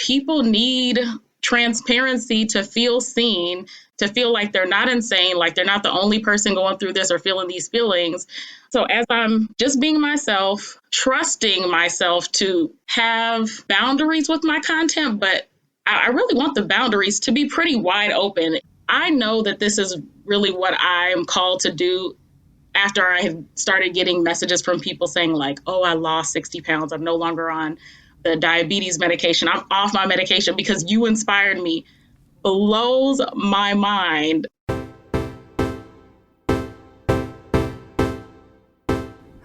people need transparency to feel seen, to feel like they're not insane, like they're not the only person going through this or feeling these feelings. So as I'm just being myself, trusting myself to have boundaries with my content, but I really want the boundaries to be pretty wide open. I know that this is really what I'm called to do after I have started getting messages from people saying like, oh, I lost 60 pounds. I'm no longer on the diabetes medication. I'm off my medication because you inspired me. Blows my mind.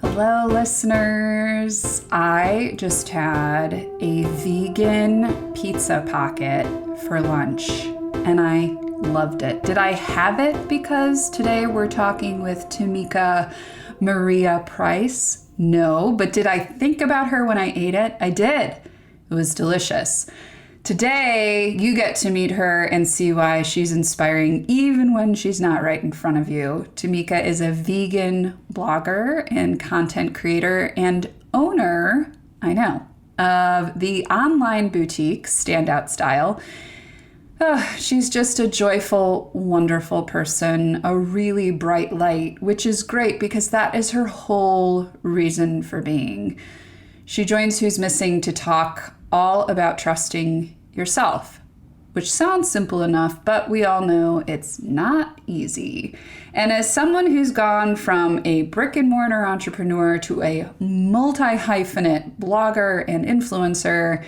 Hello, listeners. I just had a vegan pizza pocket for lunch, and I loved it. Did I have it because today we're talking with Tamika Maria Price? No, but did I think about her when I ate it? I did. It was delicious. Today, you get to meet her and see why she's inspiring even when she's not right in front of you. Tamika is a vegan blogger and content creator and owner, of the online boutique Standout Style. She's just a joyful, wonderful person, a really bright light, which is great because that is her whole reason for being. She joins Who's Missing to talk all about trusting yourself, which sounds simple enough, but we all know it's not easy. And as someone who's gone from a brick and mortar entrepreneur to a multi-hyphenate blogger and influencer,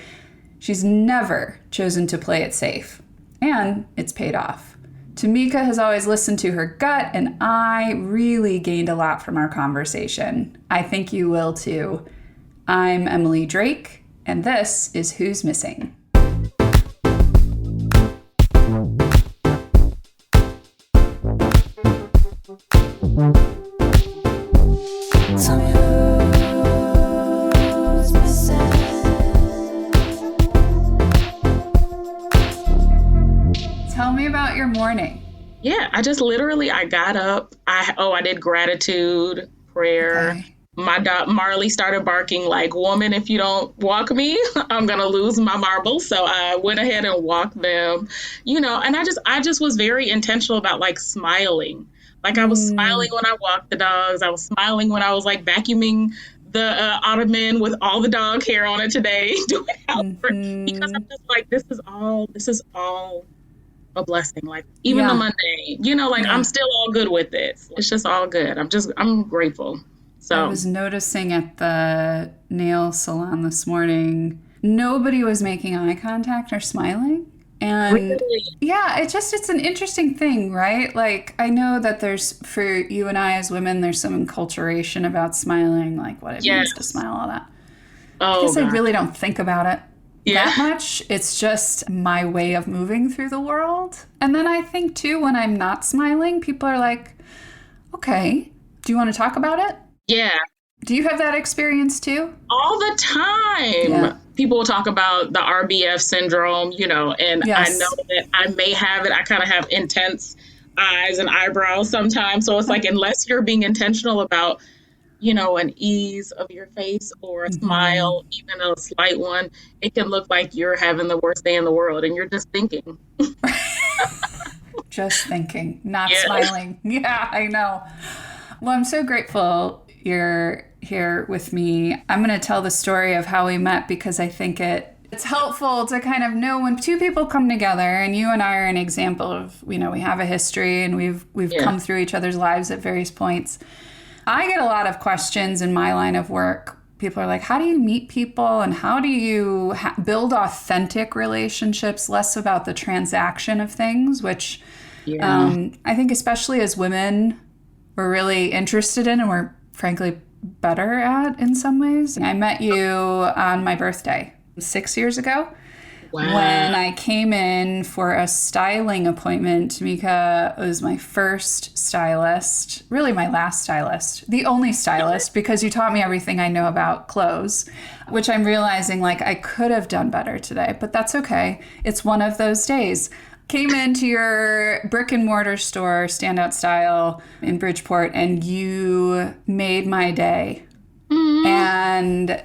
she's never chosen to play it safe. And it's paid off. Tamika has always listened to her gut, and I really gained a lot from our conversation. I think you will too. I'm Emily Drake, and this is Who's Missing. Tell me about your morning. Yeah, I got up. I did gratitude, prayer. Okay. My dog Marley started barking like, woman, if you don't walk me, I'm going to lose my marbles. So I went ahead and walked them, and I just was very intentional about like smiling. Like I was smiling when I walked the dogs. I was smiling when I was like vacuuming the ottoman with all the dog hair on it today, doing because I'm just like, this is all a blessing. Like even the mundane, I'm still all good with it. It's just all good. I'm grateful. So I was noticing at the nail salon this morning, nobody was making eye contact or smiling. And really? Yeah, it's an interesting thing, right? Like I know that for you and I as women, there's some enculturation about smiling, like what it means to smile, all that. Because I really don't think about it that much. It's just my way of moving through the world. And then I think too, when I'm not smiling, people are like, okay, do you want to talk about it? Yeah. Do you have that experience too? All the time. Yeah. People will talk about the RBF syndrome, and I know that I may have it. I kind of have intense eyes and eyebrows sometimes. So it's like, unless you're being intentional about, an ease of your face or a smile, even a slight one, it can look like you're having the worst day in the world and you're just thinking. Just thinking, not smiling. Yeah, I know. Well, I'm so grateful you're here with me. I'm going to tell the story of how we met because I think it's helpful to kind of know when two people come together, and you and I are an example of, we have a history and we've come through each other's lives at various points. I get a lot of questions in my line of work. People are like, how do you meet people and how do you build authentic relationships, less about the transaction of things, which I think especially as women, we're really interested in and we're frankly better at in some ways. I met you on my birthday 6 years ago. Wow. When I came in for a styling appointment. Tamika was my first stylist, really my last stylist, the only stylist, because you taught me everything I know about clothes, which I'm realizing like I could have done better today, but that's okay. It's one of those days. Came into your brick and mortar store, Standout Style in Bridgeport, and you made my day. Mm-hmm. And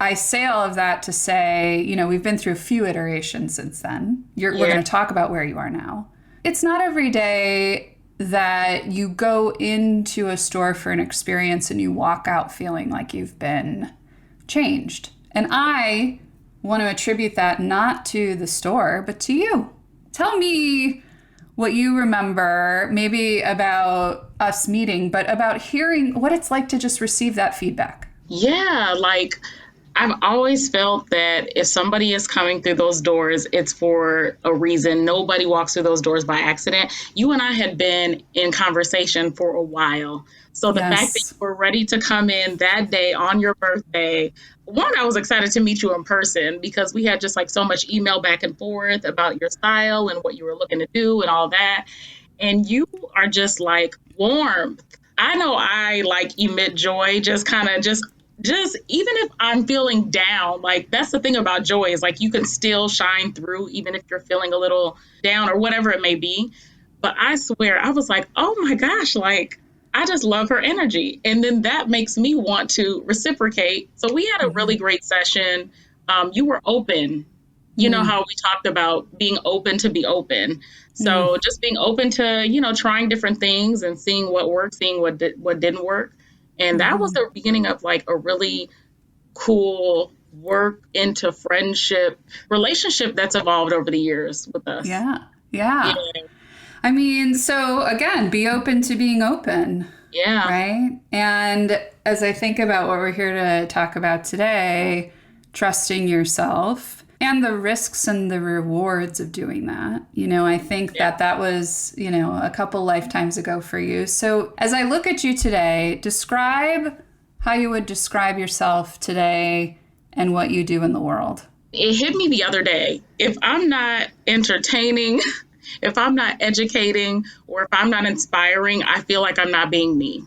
I say all of that to say, we've been through a few iterations since then. We're going to talk about where you are now. It's not every day that you go into a store for an experience and you walk out feeling like you've been changed. And I want to attribute that not to the store, but to you. Tell me what you remember, maybe about us meeting, but about hearing what it's like to just receive that feedback. Yeah, like I've always felt that if somebody is coming through those doors, it's for a reason. Nobody walks through those doors by accident. You and I had been in conversation for a while. So the fact that you were ready to come in that day on your birthday, one, I was excited to meet you in person because we had just like so much email back and forth about your style and what you were looking to do and all that. And you are just like warmth. I know I like emit joy, just kind of just even if I'm feeling down, like that's the thing about joy is like you can still shine through even if you're feeling a little down or whatever it may be. But I swear, I was like, oh my gosh, like I just love her energy. And then that makes me want to reciprocate. So we had a really great session. You were open. You know how we talked about being open to be open. So just being open to, trying different things and seeing what worked, seeing what didn't work. And that was the beginning of like a really cool work into friendship relationship that's evolved over the years with us. Yeah. I mean, so again, be open to being open. Yeah. Right. And as I think about what we're here to talk about today, trusting yourself and the risks and the rewards of doing that. I think that was, a couple lifetimes ago for you. So as I look at you today, describe how you would describe yourself today and what you do in the world. It hit me the other day. If I'm not entertaining, if I'm not educating, or if I'm not inspiring, I feel like I'm not being me.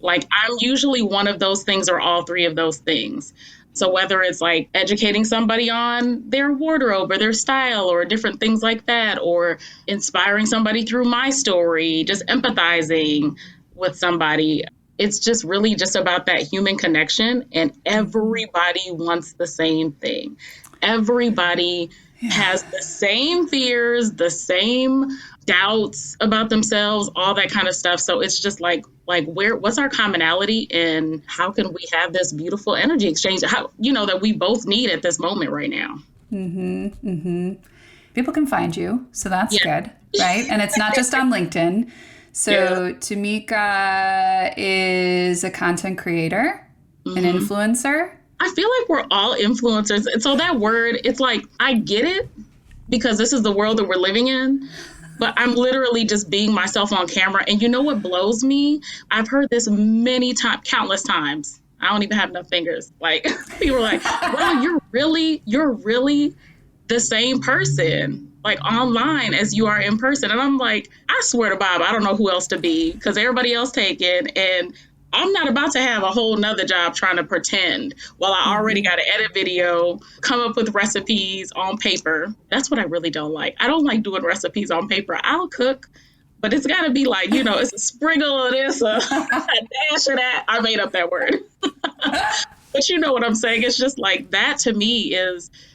Like I'm usually one of those things or all three of those things. So whether it's like educating somebody on their wardrobe or their style or different things like that, or inspiring somebody through my story, just empathizing with somebody, it's just really just about that human connection. And everybody wants the same thing. Everybody has the same fears, the same doubts about themselves, all that kind of stuff. So it's just like what's our commonality and how can we have this beautiful energy exchange, that we both need at this moment right now. People can find you, so that's good, right? And it's not just on LinkedIn. So Tamika is a content creator, an influencer. I feel like we're all influencers. And so that word, it's like, I get it because this is the world that we're living in. But I'm literally just being myself on camera. And you know what blows me? I've heard this countless times. I don't even have enough fingers. Like people are like, wow, you're really the same person, like online as you are in person. And I'm like, I swear to Bob, I don't know who else to be because everybody else taken. And I'm not about to have a whole nother job trying to pretend while I already got to edit video, come up with recipes on paper. That's what I really don't like. I don't like doing recipes on paper. I'll cook, but it's got to be like, it's a sprinkle of this, a dash of that. I made up that word. But you know what I'm saying? It's just like that to me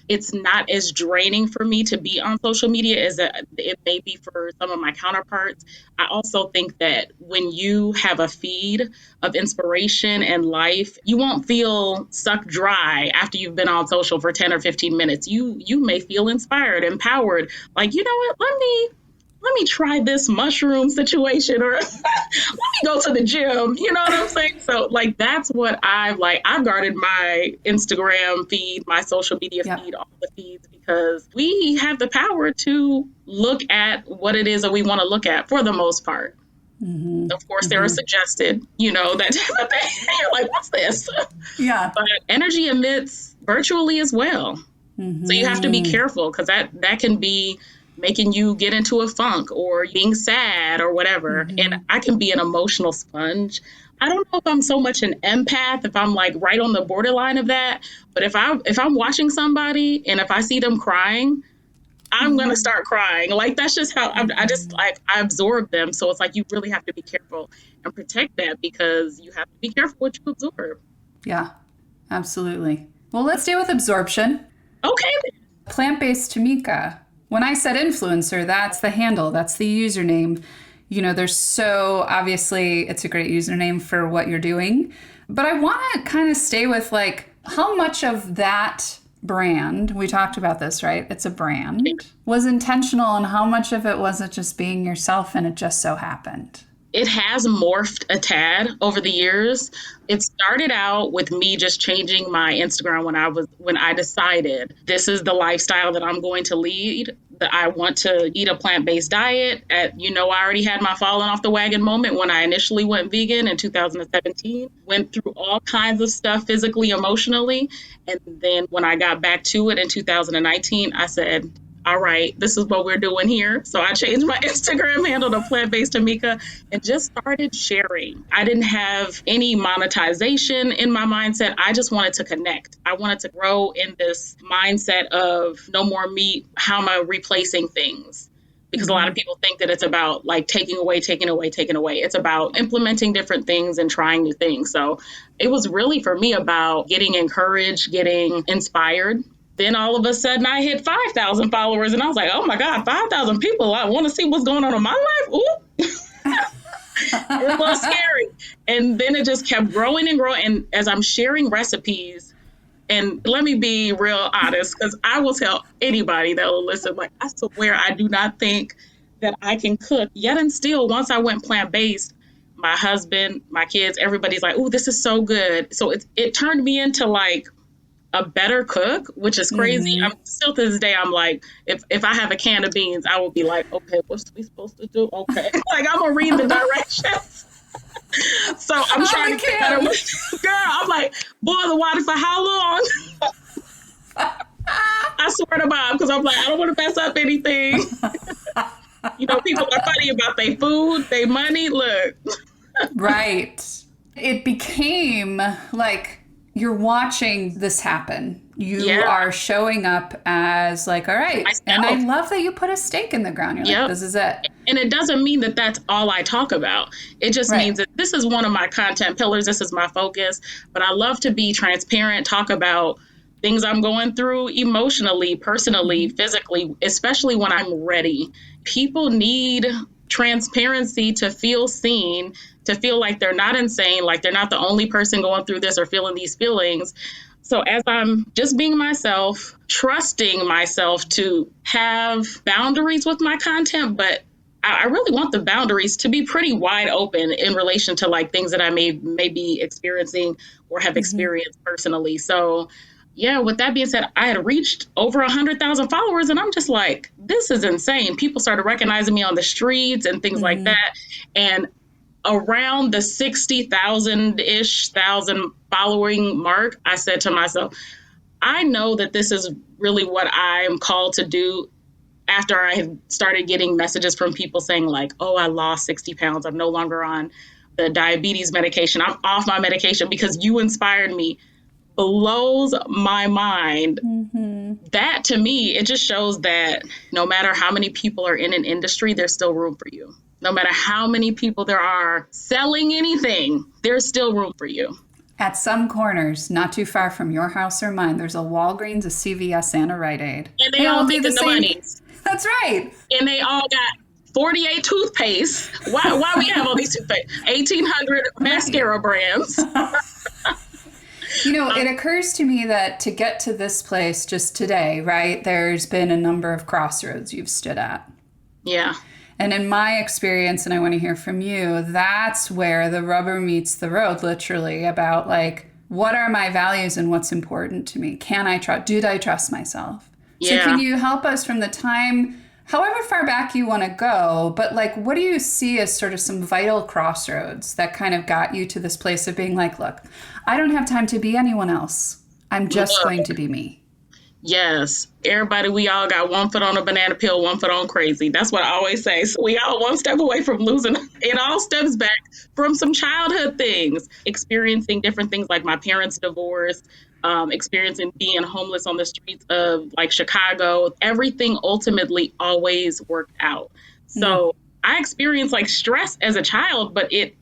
it's not as draining for me to be on social media as it may be for some of my counterparts. I also think that when you have a feed of inspiration and life, you won't feel sucked dry after you've been on social for 10 or 15 minutes. You may feel inspired, empowered, like, you know what, let me try this mushroom situation, or let me go to the gym. You know what I'm saying? So like, that's what I've guarded my Instagram feed, my social media feed, all the feeds, because we have the power to look at what it is that we want to look at for the most part. Of course, there are suggested, that type of thing. You're like, what's this? Yeah. But energy emits virtually as well. So you have to be careful because that can be making you get into a funk or being sad or whatever. And I can be an emotional sponge. I don't know if I'm so much an empath, if I'm like right on the borderline of that. But if I'm watching somebody and if I see them crying, I'm going to start crying. Like, that's just how I absorb them. So it's like, you really have to be careful and protect that because you have to be careful what you absorb. Yeah, absolutely. Well, let's deal with absorption. Okay. Plant-based Tamika. When I said influencer, that's the handle, that's the username. You know, there's so obviously it's a great username for what you're doing. But I want to kind of stay with like how much of that brand, we talked about this, right? It's a brand, was intentional and how much of it wasn't just being yourself and it just so happened? It has morphed a tad over the years. It started out with me just changing my Instagram when I decided this is the lifestyle that I'm going to lead, that I want to eat a plant-based diet. I already had my falling off the wagon moment when I initially went vegan in 2017, went through all kinds of stuff physically, emotionally. And then when I got back to it in 2019, I said, all right, this is what we're doing here. So I changed my Instagram handle to plant-based Tamika and just started sharing. I didn't have any monetization in my mindset. I just wanted to connect. I wanted to grow in this mindset of no more meat. How am I replacing things? Because a lot of people think that it's about like taking away. It's about implementing different things and trying new things. So it was really for me about getting encouraged, getting inspired. Then all of a sudden I hit 5,000 followers and I was like, oh my God, 5,000 people. I want to see what's going on in my life. Ooh. It's a little scary. And then it just kept growing and growing. And as I'm sharing recipes, and let me be real honest, because I will tell anybody that will listen, like, I swear I do not think that I can cook. Yet and still, once I went plant-based, my husband, my kids, everybody's like, oh, this is so good. So it turned me into like a better cook, which is crazy. I'm still to this day, I'm like, if I have a can of beans, I will be like, okay, what's we supposed to do? Okay. Like I'm gonna read the directions. So I'm trying to get better with girl. I'm like, boil the water for how long? I swear to Bob, because I'm like, I don't want to mess up anything. People are funny about their food, their money. Look. Right. It became like you're watching this happen. You are showing up as like, all right. Myself. And I love that you put a stake in the ground. You're like, this is it. And it doesn't mean that that's all I talk about. It just means that this is one of my content pillars. This is my focus. But I love to be transparent, talk about things I'm going through emotionally, personally, physically, especially when I'm ready. People need transparency to feel seen, to feel like they're not insane, like they're not the only person going through this or feeling these feelings. So as I'm just being myself, trusting myself to have boundaries with my content, but I really want the boundaries to be pretty wide open in relation to like things that I may be experiencing or have experienced personally. So yeah, with that being said, I had reached over 100,000 followers and I'm just like, this is insane. People started recognizing me on the streets and things like that. And around the 60,000-ish following mark, I said to myself, I know that this is really what I'm called to do after I had started getting messages from people saying like, oh, I lost 60 pounds. I'm no longer on the diabetes medication. I'm off my medication because you inspired me. Blows my mind. That to me, it just shows that no matter how many people are in an industry, there's still room for you. No matter how many people there are selling anything, there's still room for you. At some corners, not too far from your house or mine, there's a Walgreens, a CVS, and a Rite Aid. And they all making the money. That's right. And they all got 48 toothpaste. Why we have all these toothpaste? 1,800 mascara brands. It occurs to me that to get to this place just today, right, there's been a number of crossroads you've stood at. Yeah. And in my experience, and I want to hear from you, that's where the rubber meets the road, literally, about like, what are my values and what's important to me? Did I trust myself? Yeah. So can you help us from the time, however far back you want to go, but like, what do you see as sort of some vital crossroads that kind of got you to this place of being like, look, I don't have time to be anyone else. I'm just going to be me. Yes. Everybody, we all got one foot on a banana peel, one foot on crazy. That's what I always say. So we all one step away from losing. It all stems back from some childhood things, experiencing different things like my parents' divorce, experiencing being homeless on the streets of like Chicago. Everything ultimately always worked out. So I experienced like stress as a child, but it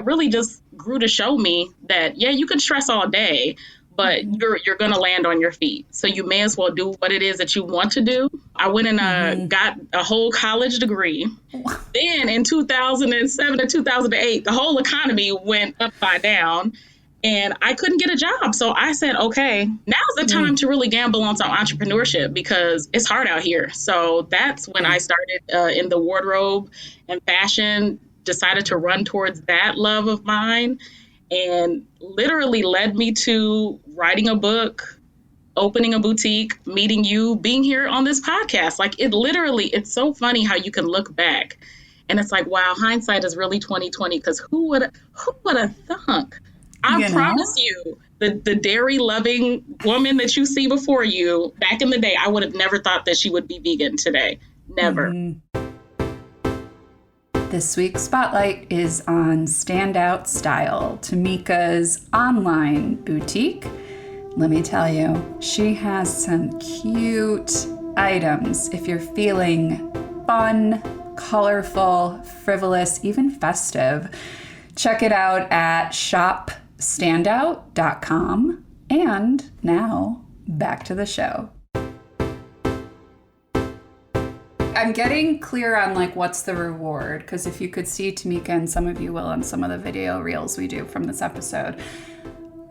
really just grew to show me that, yeah, you can stress all day, but you're going to land on your feet. So you may as well do what it is that you want to do. I went and got a whole college degree. Then in 2007 to 2008, the whole economy went upside down and I couldn't get a job. So I said, okay, now's the time to really gamble on some entrepreneurship because it's hard out here. So that's when I started in the wardrobe and fashion, decided to run towards that love of mine, and literally led me to writing a book, opening a boutique, meeting you, being here on this podcast. Like it's so funny how you can look back and it's like, wow, hindsight is really 2020 because who would have thunk? I promise you, the dairy loving woman that you see before you back in the day, I would have never thought that she would be vegan today. Never. This week's spotlight is on Standout Style, Tamika's online boutique. Let me tell you, she has some cute items if you're feeling fun, colorful, frivolous, even festive. Check it out at shopstandout.com. And now, back to the show. I'm getting clear on what's the reward, because if you could see Tamika, and some of you will on some of the video reels we do from this episode,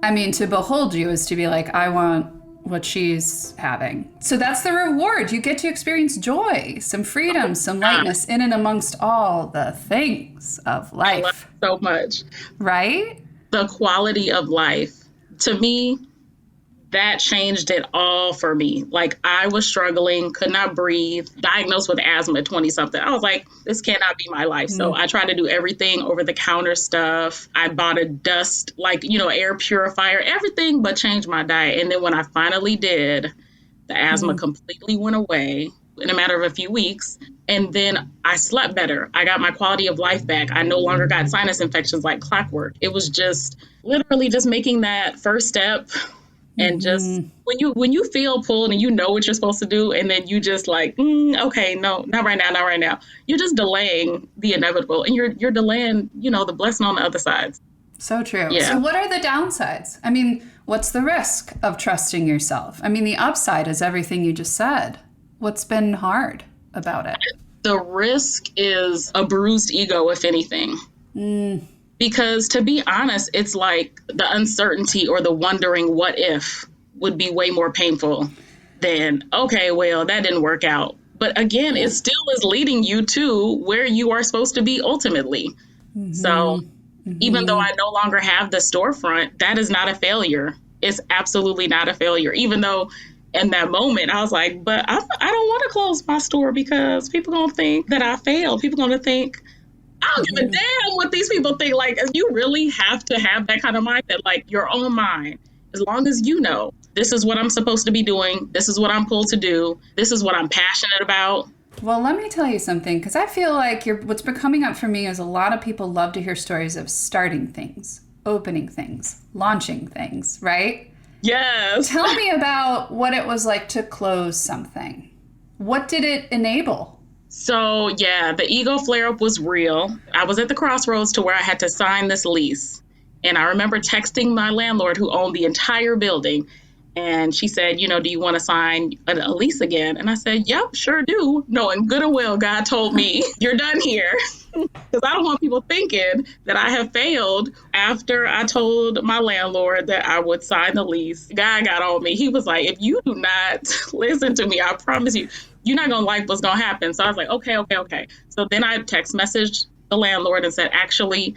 I mean, to behold you is to be like, I want what she's having. So that's the reward. You get to experience joy, some freedom, some lightness in and amongst all the things of life. I love it so much. Right? The quality of life. To me, that changed it all for me. Like I was struggling, could not breathe, diagnosed with asthma at 20 something. I was like, this cannot be my life. So I tried to do everything over the counter stuff. I bought a dust, air purifier, everything but changed my diet. And then when I finally did, the asthma completely went away in a matter of a few weeks. And then I slept better. I got my quality of life back. I no longer got sinus infections like clockwork. It was just literally just making that first step. And just when you feel pulled and you know what you're supposed to do, and then you just like, okay, no, not right now. You're just delaying the inevitable, and you're delaying, the blessing on the other side. So true. Yeah. So what are the downsides? I mean, what's the risk of trusting yourself? I mean, the upside is everything you just said. What's been hard about it? The risk is a bruised ego, if anything. Because to be honest, it's like the uncertainty or the wondering what if would be way more painful than, okay, well, that didn't work out. But again, it still is leading you to where you are supposed to be ultimately. So even though I no longer have the storefront, that is not a failure. It's absolutely not a failure. Even though in that moment, I was like, but I don't want to close my store because people going to think that I failed. People going to think, I don't give a damn what these people think. Like, you really have to have that kind of mindset, like your own mind. As long as you know, this is what I'm supposed to be doing. This is what I'm pulled to do. This is what I'm passionate about. Well, let me tell you something, because I feel like what's been coming up for me is a lot of people love to hear stories of starting things, opening things, launching things, right? Yes. Tell me about what it was like to close something. What did it enable? So, yeah, the ego flare-up was real. I was at the crossroads to where I had to sign this lease. And I remember texting my landlord who owned the entire building. And she said, do you want to sign a lease again? And I said, yep, sure do. Knowing good and well, God told me, you're done here. Because I don't want people thinking that I have failed after I told my landlord that I would sign the lease. God got on me. He was like, if you do not listen to me, I promise you, you're not going to like what's going to happen. So I was like, okay. So then I text messaged the landlord and said, actually,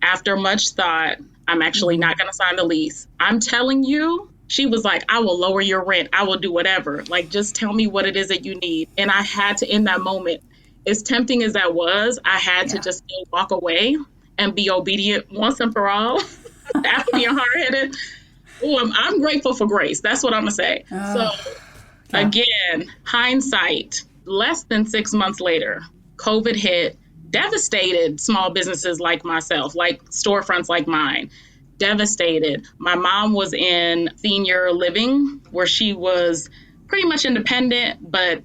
after much thought, I'm actually not going to sign the lease. I'm telling you, she was like, I will lower your rent. I will do whatever. Like, just tell me what it is that you need. And I had to, in that moment, as tempting as that was, I had to just walk away and be obedient once and for all. After being hard-headed. I'm grateful for grace. That's what I'm going to say. Again, hindsight, less than 6 months later, COVID hit, devastated small businesses like myself, like storefronts like mine, devastated. My mom was in senior living where she was pretty much independent, but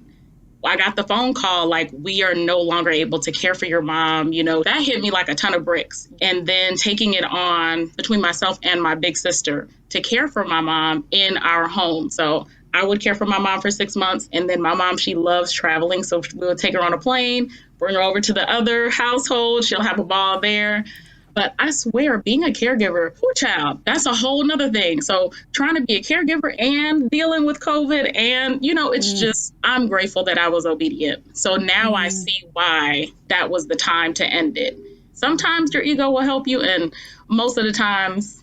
I got the phone call, like, we are no longer able to care for your mom. That hit me like a ton of bricks. And then taking it on between myself and my big sister to care for my mom in our home. So I would care for my mom for 6 months. And then my mom, she loves traveling. So we would take her on a plane, bring her over to the other household. She'll have a ball there. But I swear, being a caregiver, poor child, that's a whole nother thing. So trying to be a caregiver and dealing with COVID and, it's just, I'm grateful that I was obedient. So now I see why that was the time to end it. Sometimes your ego will help you, and most of the times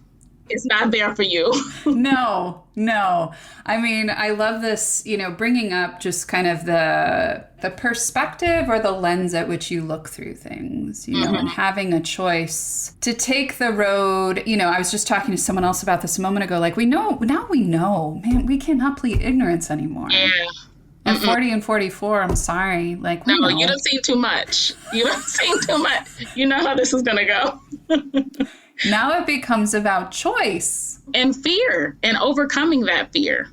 it's not there for you. No. I mean, I love this, bringing up just kind of the perspective or the lens at which you look through things, and having a choice to take the road. I was just talking to someone else about this a moment ago. Like, we know, man, we cannot plead ignorance anymore. Yeah. At 40 and 44, I'm sorry. Like, no, you don't see too much. You don't see too much. You know how this is going to go. Now it becomes about choice. And fear and overcoming that fear.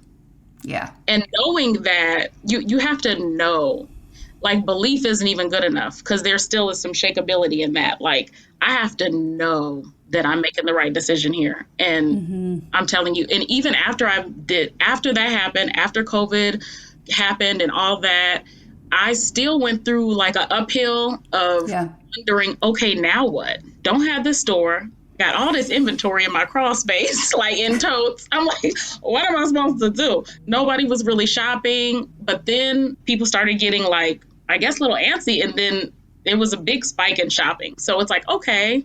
Yeah. And knowing that you have to know, like, belief isn't even good enough because there still is some shakeability in that. Like, I have to know that I'm making the right decision here. And I'm telling you, and even after that happened, after COVID happened and all that, I still went through like an uphill of wondering, okay, now what? Don't have this store. Got all this inventory in my crawl space, like in totes. I'm like, what am I supposed to do? Nobody was really shopping. But then people started getting, like, I guess, a little antsy. And then there was a big spike in shopping. So it's like, okay,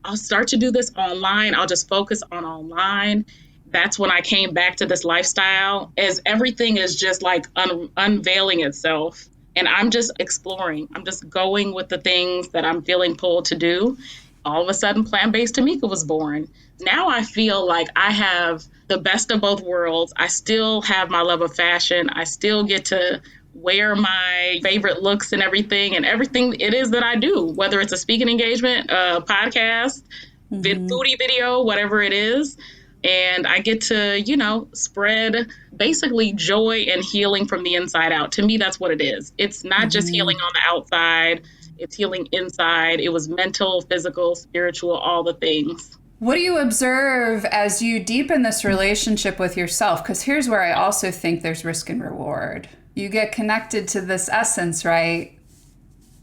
I'll start to do this online. I'll just focus on online. That's when I came back to this lifestyle, as everything is just like unveiling itself. And I'm just exploring. I'm just going with the things that I'm feeling pulled to do. All of a sudden, plant-based Tamika was born. Now I feel like I have the best of both worlds. I still have my love of fashion. I still get to wear my favorite looks and everything it is that I do, whether it's a speaking engagement, a podcast, foodie video, whatever it is. And I get to, spread basically joy and healing from the inside out. To me, that's what it is. It's not just healing on the outside. It's healing inside. It was mental, physical, spiritual, all the things. What do you observe as you deepen this relationship with yourself? Because here's where I also think there's risk and reward. You get connected to this essence, right?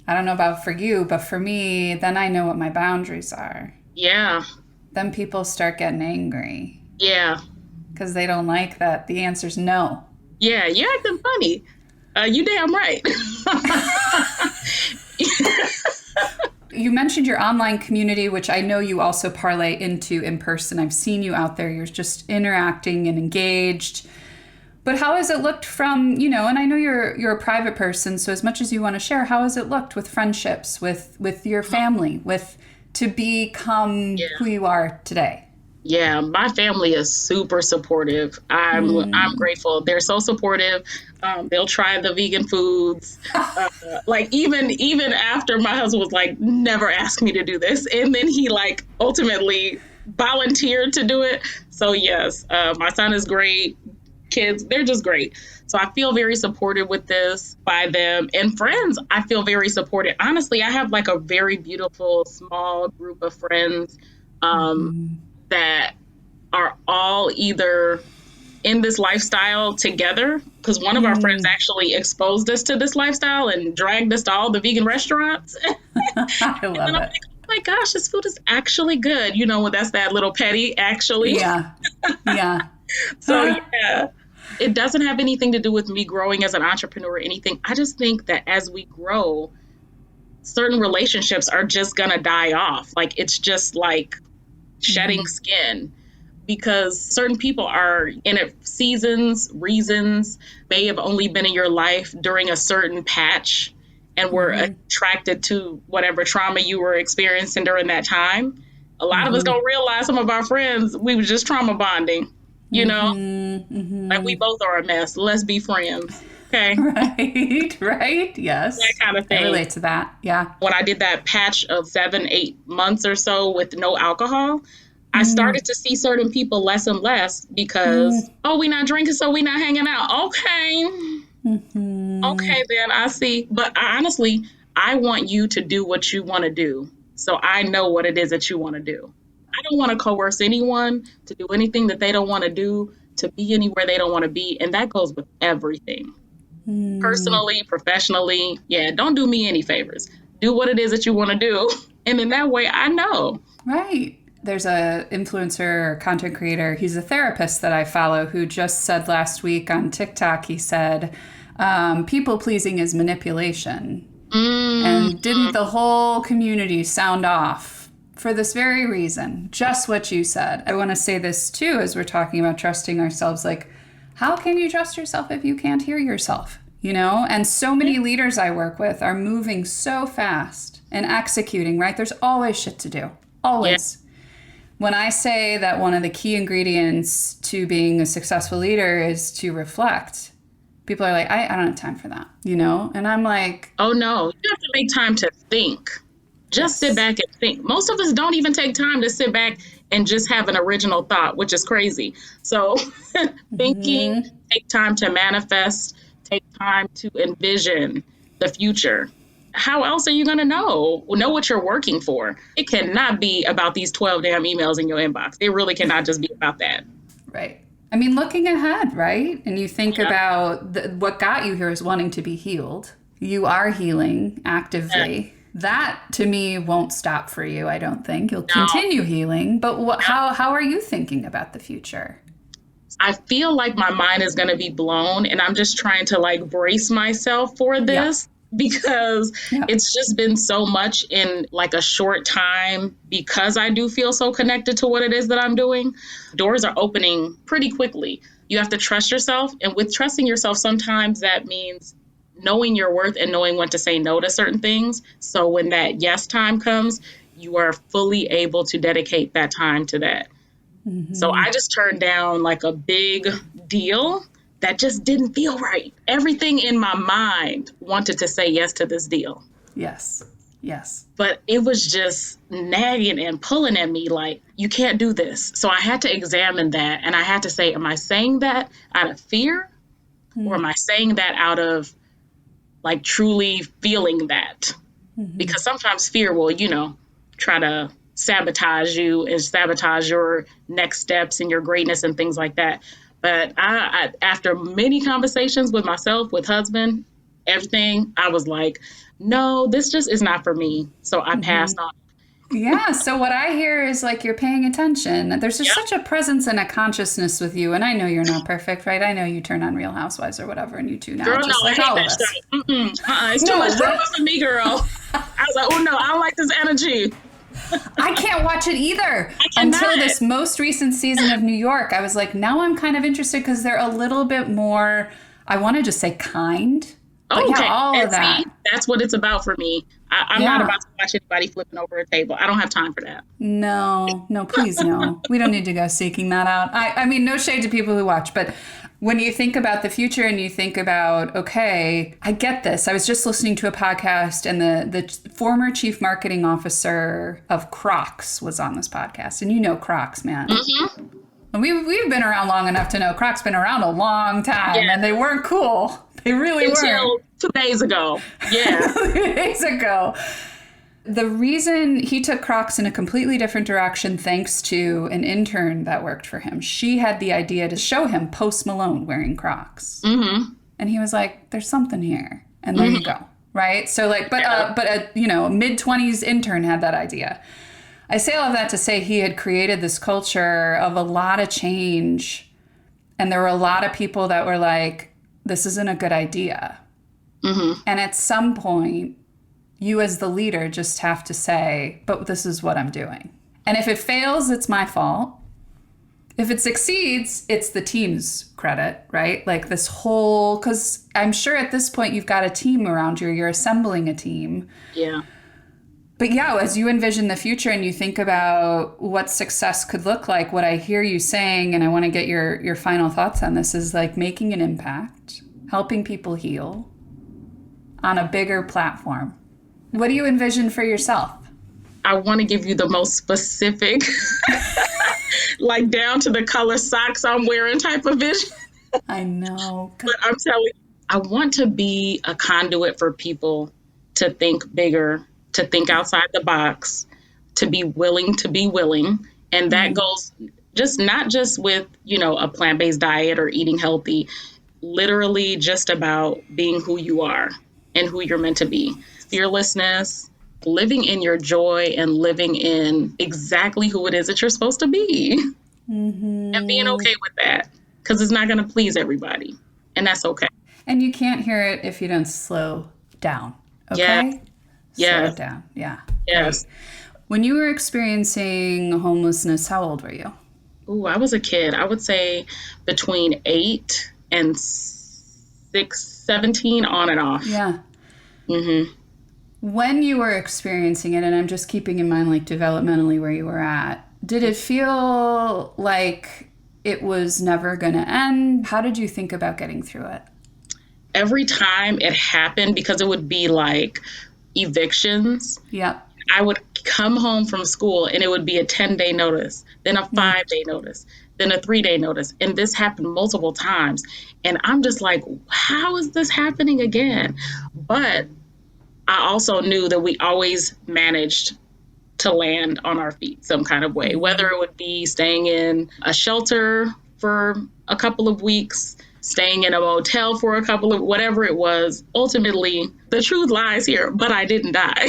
I don't know about for you, but for me, then I know what my boundaries are. Yeah. Then people start getting angry. Yeah. Because they don't like that the answer's no. Yeah, you're acting funny. You damn right. You mentioned your online community, which I know you also parlay into in person. I've seen you out there. You're just interacting and engaged. But how has it looked from, and I know you're a private person, so as much as you want to share, how has it looked with friendships, with your family, to become who you are today? Yeah, my family is super supportive. I'm grateful. They're so supportive. They'll try the vegan foods. Like even after my husband was like, never ask me to do this. And then he like ultimately volunteered to do it. So yes, my son is great. Kids, they're just great. So I feel very supported with this by them. And friends, I feel very supported. Honestly, I have like a very beautiful small group of friends that are all either in this lifestyle together, because one of our friends actually exposed us to this lifestyle and dragged us to all the vegan restaurants. I love it. Like, oh my gosh, this food is actually good. When that's that little petty, actually. Yeah. So yeah, it doesn't have anything to do with me growing as an entrepreneur or anything. I just think that as we grow, certain relationships are just going to die off. Like, it's just like shedding skin, because certain people are in it seasons, reasons, may have only been in your life during a certain patch and were attracted to whatever trauma you were experiencing during that time. A lot of us don't realize some of our friends, we were just trauma bonding, like we both are a mess. Let's be friends. Okay. Right. Yes. That kind of thing. I relate to that. Yeah. When I did that patch of 7-8 months or so with no alcohol, I started to see certain people less and less because, we not drinking, so we not hanging out. Okay. Okay, then I see. But honestly, I want you to do what you want to do. So I know what it is that you want to do. I don't want to coerce anyone to do anything that they don't want to do, to be anywhere they don't want to be. And that goes with everything. Personally, professionally. Yeah, don't do me any favors. Do what it is that you want to do. And in that way, I know. Right. There's a influencer, content creator. He's a therapist that I follow who just said last week on TikTok, he said, people pleasing is manipulation. And didn't the whole community sound off for this very reason? Just what you said. I want to say this too, as we're talking about trusting ourselves. Like, how can you trust yourself if you can't hear yourself? You know, and so many leaders I work with are moving so fast and executing, right? There's always shit to do. Always. Yeah. When I say that one of the key ingredients to being a successful leader is to reflect, people are like, I don't have time for that, you know? And I'm like, oh no, you have to make time to think. Just sit back and think. Most of us don't even take time to sit back and just have an original thought, which is crazy. So thinking, take time to manifest, take time to envision the future. How else are you going to know what you're working for? It cannot be about these 12 damn emails in your inbox. It really cannot just be about that. Right. I mean, looking ahead, right? And you think about what got you here is wanting to be healed. You are healing actively. Yeah. That, to me, won't stop for you, I don't think. You'll continue healing. But how are you thinking about the future? I feel like my mind is going to be blown, and I'm just trying to, like, brace myself for this. Yeah. Because it's just been so much in like a short time, because I do feel so connected to what it is that I'm doing. Doors are opening pretty quickly. You have to trust yourself. And with trusting yourself, sometimes that means knowing your worth and knowing when to say no to certain things. So when that yes time comes, you are fully able to dedicate that time to that. Mm-hmm. So I just turned down like a big deal that just didn't feel right. Everything in my mind wanted to say yes to this deal. Yes. Yes. But it was just nagging and pulling at me like, you can't do this. So I had to examine that. And I had to say, am I saying that out of fear? Or am I saying that out of like truly feeling that? Because sometimes fear will, try to sabotage you and sabotage your next steps and your greatness and things like that. But I, after many conversations with myself, with husband, everything, I was like, no, this just is not for me. So I passed on. Yeah. So what I hear is like you're paying attention. There's just such a presence and a consciousness with you. And I know you're not perfect, right? I know you turn on Real Housewives or whatever and you tune out. Girl, just no, like I hate all that of us. It's too much drama for me, girl. I was like, oh no, I don't like this energy. I can't watch it either until this most recent season of New York. I was like, now I'm kind of interested because they're a little bit more, I want to just say kind. But okay. All and of that. See, that's what it's about for me. I'm not about to watch anybody flipping over a table. I don't have time for that. No, please no. We don't need to go seeking that out. I mean, no shade to people who watch, but when you think about the future and you think about, okay, I get this. I was just listening to a podcast and the former chief marketing officer of Crocs was on this podcast. And you know Crocs, man. Mm-hmm. And we've been around long enough to know Crocs been around a long time and they weren't cool. They really weren't. Until 2 days ago. Yeah. 2 days ago. The reason he took Crocs in a completely different direction, thanks to an intern that worked for him. She had the idea to show him Post Malone wearing Crocs. Mm-hmm. And he was like, there's something here. And there you go. Right? So like, but a mid-20s intern had that idea. I say all of that to say he had created this culture of a lot of change. And there were a lot of people that were like, this isn't a good idea. Mm-hmm. And at some point, you as the leader just have to say, but this is what I'm doing. And if it fails, it's my fault. If it succeeds, it's the team's credit, right? Like this whole, because I'm sure at this point you've got a team around you, you're assembling a team. Yeah. But yeah, as you envision the future and you think about what success could look like, what I hear you saying, and I want to get your final thoughts on this, is like making an impact, helping people heal on a bigger platform. What do you envision for yourself? I want to give you the most specific, like down to the color socks I'm wearing type of vision. I know. But I'm telling you, I want to be a conduit for people to think bigger, to think outside the box, to be willing. And that goes just not just with, a plant-based diet or eating healthy, literally just about being who you are and who you're meant to be. Fearlessness, living in your joy and living in exactly who it is that you're supposed to be and being okay with that because it's not going to please everybody. And that's okay. And you can't hear it if you don't slow down. Yeah. Okay? Slow it down. Yeah. Yes. Great. When you were experiencing homelessness, how old were you? Ooh, I was a kid. I would say between 8 and 17, on and off. Yeah. Mm-hmm. When you were experiencing it, and I'm just keeping in mind like developmentally where you were at, did it feel like it was never going to end? How did you think about getting through it? Every time it happened, because it would be like evictions. Yep. I would come home from school and it would be a 10-day notice, then a 5-day notice, then a 3-day notice. And this happened multiple times. And I'm just like, how is this happening again? But I also knew that we always managed to land on our feet some kind of way, whether it would be staying in a shelter for a couple of weeks, staying in a motel for a couple of, whatever it was. Ultimately, the truth lies here, but I didn't die.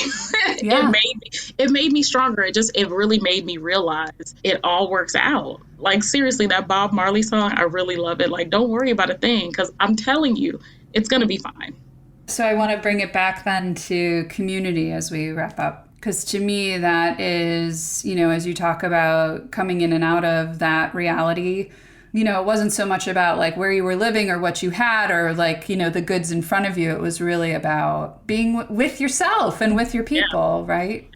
Yeah. It made me stronger. It really made me realize it all works out. Like, seriously, that Bob Marley song, I really love it. Like, don't worry about a thing, because I'm telling you, it's going to be fine. So I want to bring it back then to community as we wrap up. Because to me, that is, as you talk about coming in and out of that reality, it wasn't so much about like where you were living or what you had or like, the goods in front of you. It was really about being with yourself and with your people, right?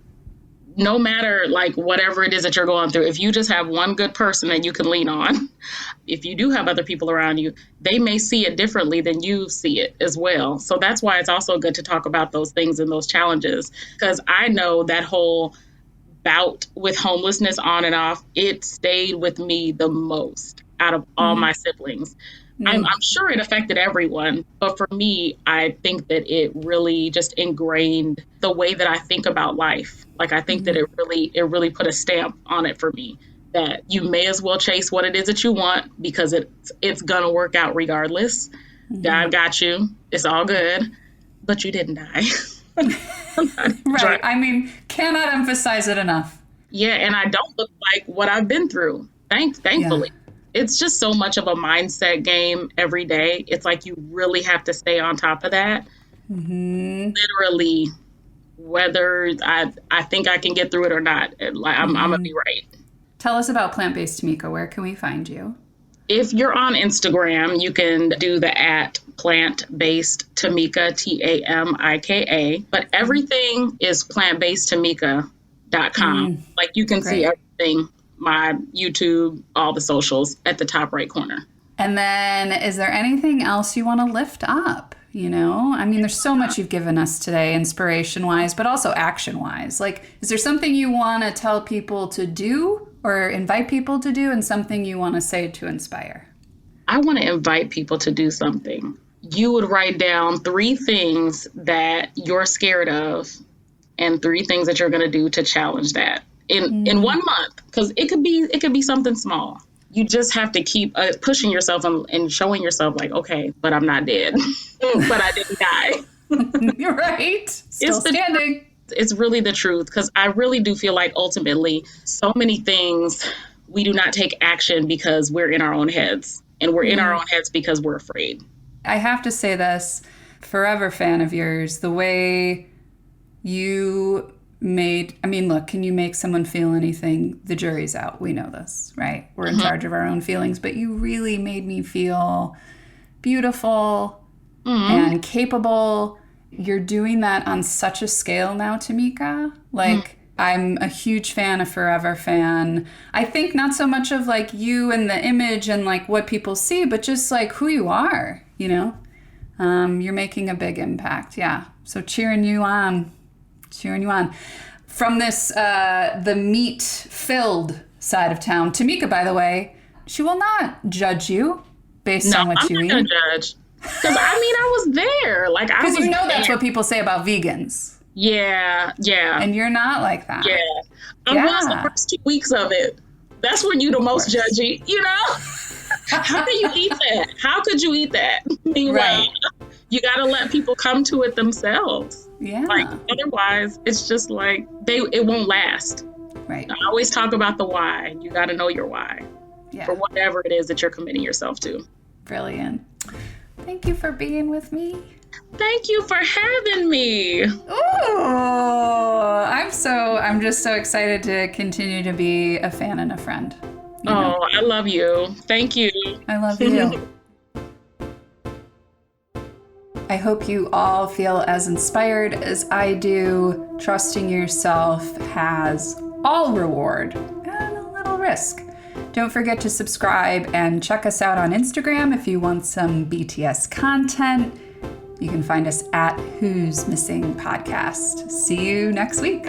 No matter like whatever it is that you're going through, if you just have one good person that you can lean on, if you do have other people around you, they may see it differently than you see it as well. So that's why it's also good to talk about those things and those challenges, because I know that whole bout with homelessness on and off, it stayed with me the most out of all my siblings. I'm sure it affected everyone, but for me, I think that it really just ingrained the way that I think about life. Like, I think that it really put a stamp on it for me, that you may as well chase what it is that you want, because it's gonna work out regardless. God got you. It's all good, but you didn't die. Right. I mean, cannot emphasize it enough. Yeah, and I don't look like what I've been through. Thankfully. Yeah. It's just so much of a mindset game every day. It's like you really have to stay on top of that. Literally, whether I think I can get through it or not, like I'm gonna be right. Tell us about Plant-Based Tamika. Where can we find you? If you're on Instagram, you can do the @Plant-Based Tamika, Tamika. But everything is plantbasedtamika.com. Like, you can see everything. My YouTube, all the socials at the top right corner. And then is there anything else you want to lift up? I mean, there's so much you've given us today, inspiration wise, but also action wise. Like, is there something you want to tell people to do or invite people to do, and something you want to say to inspire? I want to invite people to do something. You would write down 3 things that you're scared of and 3 things that you're going to do to challenge that. In 1 month, because it could be something small. You just have to keep pushing yourself and showing yourself like, okay, but I'm not dead, but I didn't die. You're right. Still standing. It's really the truth, because I really do feel like ultimately so many things we do not take action because we're in our own heads, and we're in our own heads because we're afraid. I have to say this, forever fan of yours, the way you look, can you make someone feel anything? The jury's out. We know this, right? We're in charge of our own feelings, but you really made me feel beautiful and capable. You're doing that on such a scale now, Tamika. Like, I'm a huge fan, a forever fan. I think not so much of like you and the image and like what people see, but just like who you are, you're making a big impact. Yeah. So cheering you on. From this, the meat-filled side of town, Tamika, by the way, she will not judge you based on what you eat. I'm not going to judge. Because I was there. Like, I was Because that's there. what people say about vegans. Yeah. And you're not like that. Yeah. I was the first 2 weeks of it. That's when you're the most judgy, How can you eat that? How could you eat that? Meanwhile, you got to let people come to it themselves. Yeah. Like, otherwise, it's just like it won't last. Right. I always talk about the why. You got to know your why for whatever it is that you're committing yourself to. Brilliant. Thank you for being with me. Thank you for having me. Ooh, I'm just so excited to continue to be a fan and a friend. I love you. Thank you. I love you. I hope you all feel as inspired as I do. Trusting yourself has all reward and a little risk. Don't forget to subscribe and check us out on Instagram if you want some BTS content. You can find us at Who's Missing Podcast. See you next week.